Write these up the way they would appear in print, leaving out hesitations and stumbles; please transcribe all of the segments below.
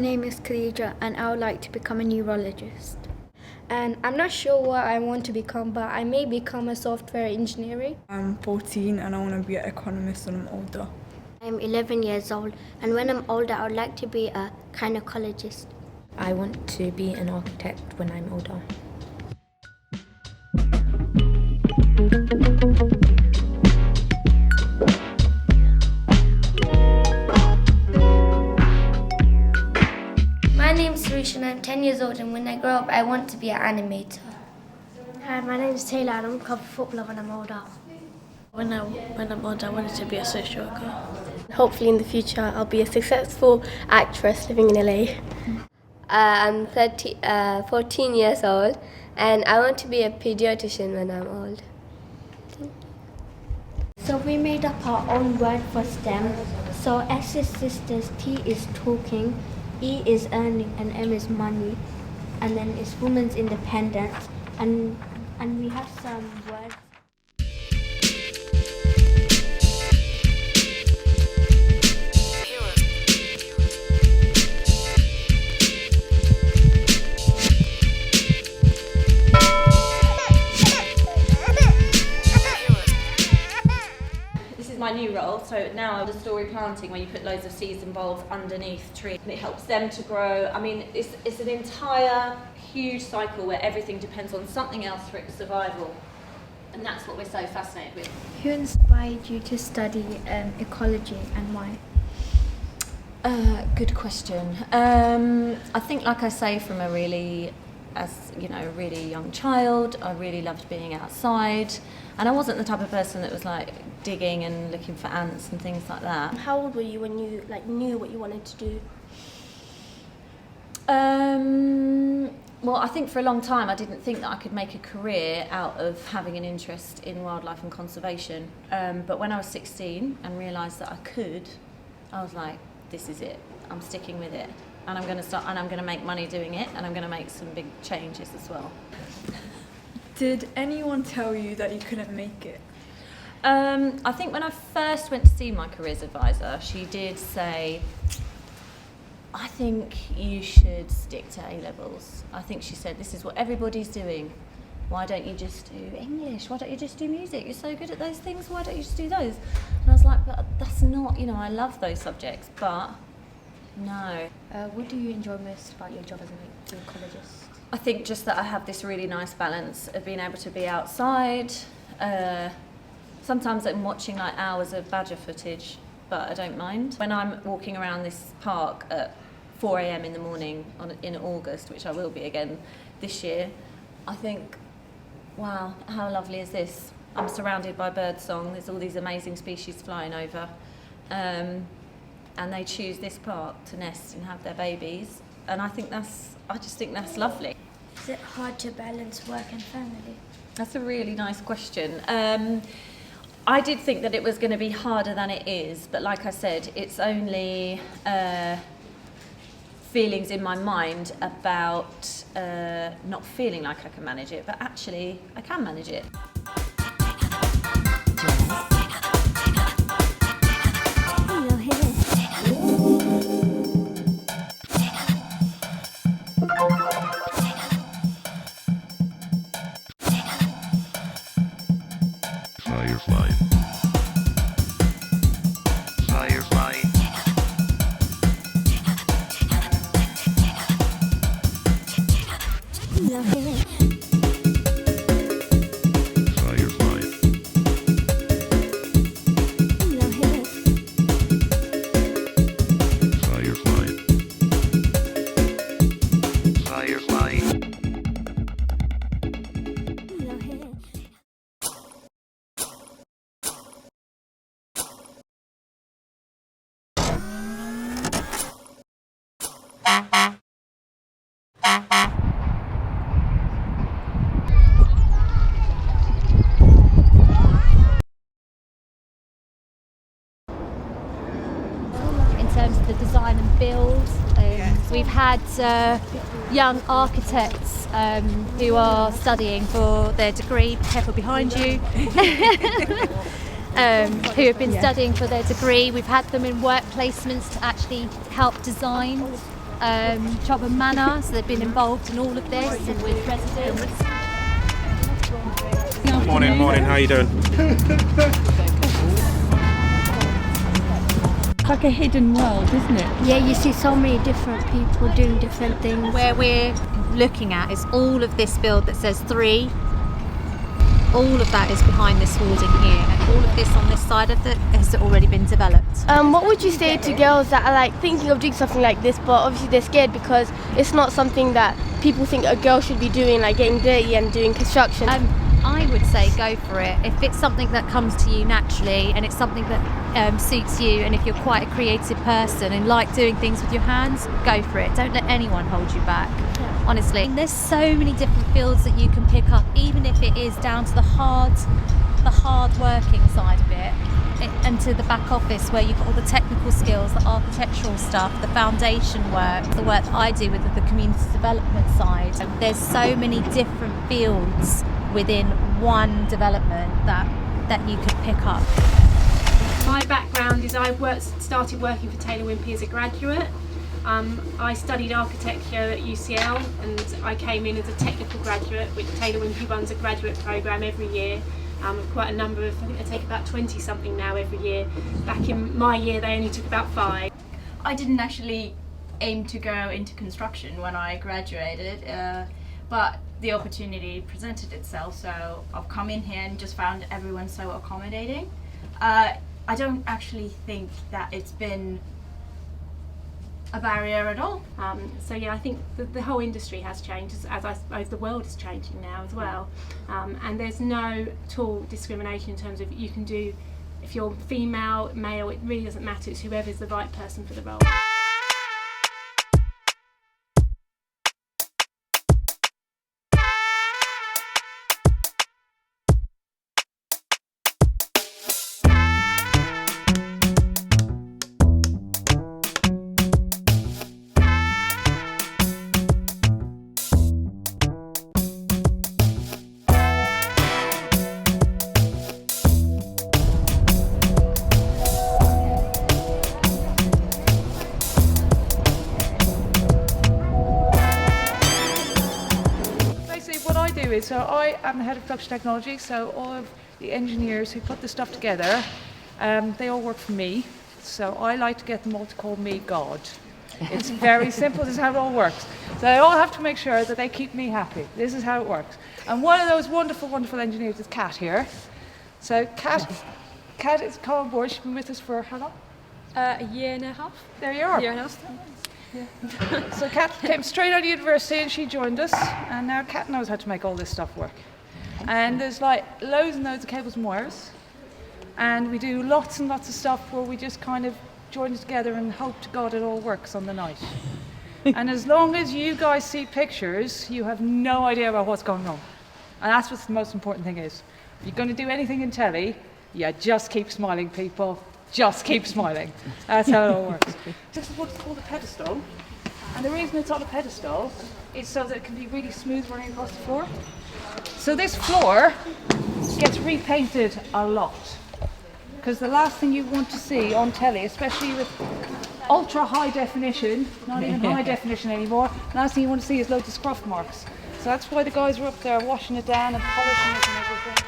name is Khadija and I would like to become a neurologist. And I'm not sure what I want to become, but I may become a software engineer. I'm 14 and I want to be an economist when I'm older. I'm 11 years old, and when I'm older I would like to be a gynecologist. I want to be an architect when I'm older. My name's Sabriina and I'm 10 years old, and when I grow up I want to be an animator. Hi, my name's Taylor and I'm a club footballer when I'm older. When I'm older I wanted to be a social worker. Hopefully in the future I'll be a successful actress living in LA. I'm 14 years old and I want to be a pediatrician when I'm old. So we made up our own word for STEM. So S is sisters, T is talking, E is earning, and M is money, and then it's women's independence, and we have some words. My new role, so now the story planting, where you put loads of seeds involved underneath trees and it helps them to grow. I mean, it's an entire huge cycle where everything depends on something else for its survival, and that's what we're so fascinated with. Who inspired you to study ecology and why? Good question. I think, like I say, from a really young child, I really loved being outside, and I wasn't the type of person that was like digging and looking for ants and things like that. How old were you when you knew what you wanted to do? Well, I think for a long time I didn't think that I could make a career out of having an interest in wildlife and conservation. But when I was 16 and realised that I could, I was like, this is it. I'm sticking with it. And I'm going to start, and I'm going to make money doing it, and I'm going to make some big changes as well. Did anyone tell you that you couldn't make it? I think when I first went to see my careers advisor, she did say, I think you should stick to A-levels. I think she said, this is what everybody's doing. Why don't you just do English? Why don't you just do music? You're so good at those things, why don't you just do those? And I was like, but that's not, I love those subjects, but no. What do you enjoy most about your job as an ecologist? I think just that I have this really nice balance of being able to be outside. Sometimes I'm watching like hours of badger footage, but I don't mind. When I'm walking around this park at 4 a.m. in the morning in August, which I will be again this year, I think, wow, how lovely is this? I'm surrounded by birdsong, there's all these amazing species flying over, and they choose this park to nest and have their babies, and I just think that's lovely. Is it hard to balance work and family? That's a really nice question. I did think that it was going to be harder than it is, but like I said, it's only feelings in my mind about not feeling like I can manage it, but actually I can manage it. terms of the design and build. We've had young architects who are studying for their degree, careful behind you, who have been studying for their degree. We've had them in work placements to actually help design Chobham Manor, so they've been involved in all of this and with residents. Morning, how you doing? It's like a hidden world, isn't it? Yeah, you see so many different people doing different things. Where we're looking at is all of this build that says 3. All of that is behind this hoarding here, and all of this on this side of it has already been developed. What would you say to girls that are like thinking of doing something like this, but obviously they're scared because it's not something that people think a girl should be doing, like getting dirty and doing construction? I would say go for it. If it's something that comes to you naturally and it's something that suits you, and if you're quite a creative person and like doing things with your hands, go for it. Don't let anyone hold you back. Honestly, there's so many different fields that you can pick up, even if it is down to the hard working side of it, and to the back office where you've got all the technical skills, the architectural stuff, the foundation work, the work that I do with the community development side. There's so many different fields within one development that you could pick up. My background is I started working for Taylor Wimpey as a graduate. I studied architecture at UCL, and I came in as a technical graduate, which Taylor Wimpey runs a graduate programme every year. Quite a number of, I think they take about 20 something now every year. Back in my year they only took about 5. I didn't actually aim to go into construction when I graduated, but the opportunity presented itself, so I've come in here and just found everyone so accommodating. I don't actually think that it's been a barrier at all. So yeah, I think the whole industry has changed, as I suppose the world is changing now as well. And there's no at all discrimination in terms of you can do, if you're female, male, it really doesn't matter, it's whoever's the right person for the role. So I am the head of production technology, so all of the engineers who put the stuff together, they all work for me. So I like to get them all to call me God. It's very simple, this is how it all works. So they all have to make sure that they keep me happy. This is how it works. And one of those wonderful, wonderful engineers is Kat here. So Kat is come on board, she's been with us for how long? A year and a half. There you are. A year and a half. Yeah. So Kat came straight out of university and she joined us, and now Kat knows how to make all this stuff work. And there's like loads and loads of cables and wires, and we do lots and lots of stuff where we just kind of join it together and hope to God it all works on the night. And as long as you guys see pictures, you have no idea about what's going on. And that's what the most important thing is. If you're going to do anything in telly, yeah, just keep smiling, people. Just keep smiling. That's how it all works. This is what's called a pedestal. And the reason it's on a pedestal is so that it can be really smooth running across the floor. So this floor gets repainted a lot. Because the last thing you want to see on telly, especially with ultra high definition, not even high definition anymore, the last thing you want to see is loads of scruff marks. So that's why the guys are up there washing it down and polishing it and everything.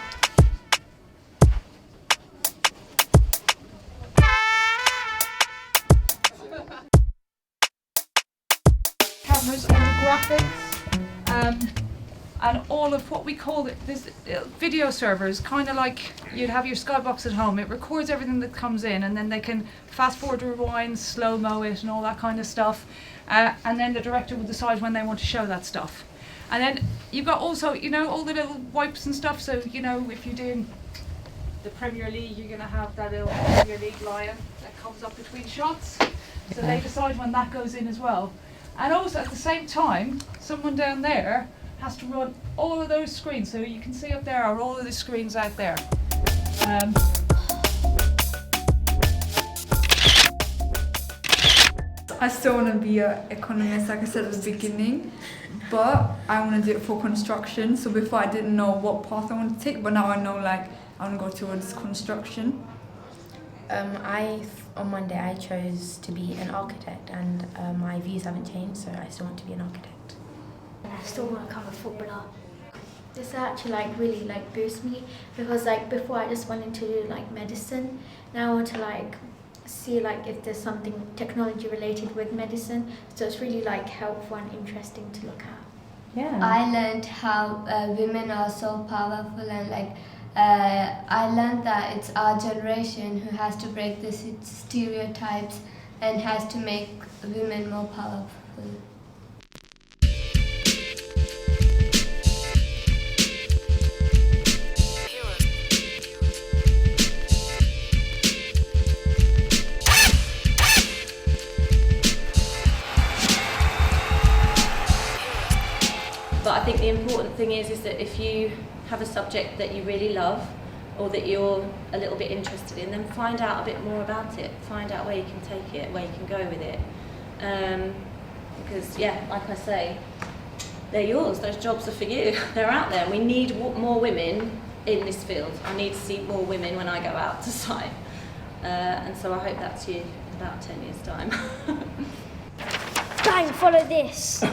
Cameras and graphics, and all of what we call this video servers, kind of like you'd have your skybox at home. It records everything that comes in, and then they can fast forward, rewind, slow-mo it and all that kind of stuff, and then the director will decide when they want to show that stuff. And then you've got also, you know, all the little wipes and stuff, so you know, if you're doing the Premier League, you're going to have that little Premier League lion that comes up between shots, so they decide when that goes in as well. And also at the same time, someone down there has to run all of those screens. So you can see up there are all of the screens out there. I still want to be an economist, like I said at the beginning, but I want to do it for construction. So before I didn't know what path I want to take, but now I know, like, I want to go towards construction. On Monday I chose to be an architect, and my views haven't changed, so I still want to be an architect. And I still want to become a footballer. This actually like really like boosts me, because like before I just wanted to do like medicine. Now I want to like see like if there's something technology related with medicine. So it's really like helpful and interesting to look at. Yeah. I learned how women are so powerful, and I learned that it's our generation who has to break the stereotypes and has to make women more powerful. But I think the important thing is that if you have a subject that you really love or that you're a little bit interested in, then find out a bit more about it. Find out where you can take it, where you can go with it. Because, yeah, like I say, they're yours. Those jobs are for you. They're out there. We need more women in this field. I need to see more women when I go out to site. And so I hope that's you in about 10 years' time. Bang, follow this.